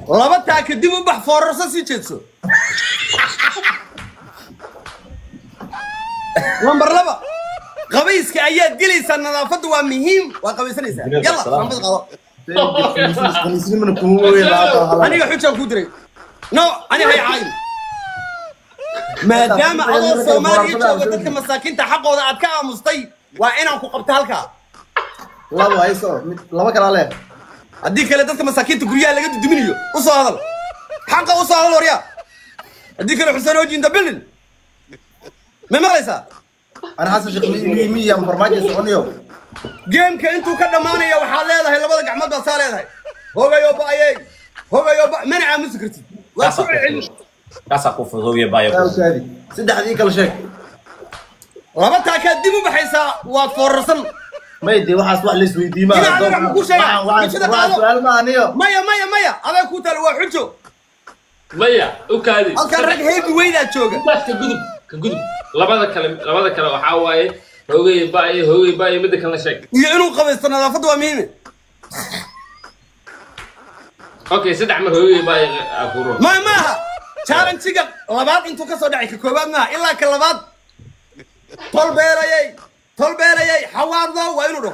laba taa kadib u bax foorarso sii jeedso lambar laba qabayska ayaad gelaysaa nadaafadu waa muhiim waa qabaysanaysaa yalla maxamed qabo aniga xujaan ku diray no aniga hay cayn maadaama adoo Soomaaliya jooga dadka masaakiinta xaqooda aad ka aamustay waa inaan ku qabto halka laba hayso laba kala leh haddii kale dadka masaakiinta guryaha laga duduminayo u soo hadal xaqa u soo hadal waryaa haddii kale xuseen hoojin dabilin ma maqlaysaa أنا حاسس شغلي مية برمجة سونيو جيم كأنتو كده مانيا وحالي هذا لبضة قعمد بصالي هذا هو يوبا منع مسكرتي واسوع علم كاسا كوف هو يبايع سد حديك كل شيء ربطها كديمو بحيسا وفرسن ما يدي واحد سؤال ليش ويدي ما مايا هذا كوتا الواحد مايا وكادي كان رج هيبي وين أتشوجا كجذب لبضة كلا وحاواي هوي باي مدك الله شك يعنون قبل سنة فضوا مين اوكي سد عمر هوي باي اكورون ما شارن تيجا لبض انتو كسر دعيك كوباب ما إلا كلبض طول بيري حوار ذا وينو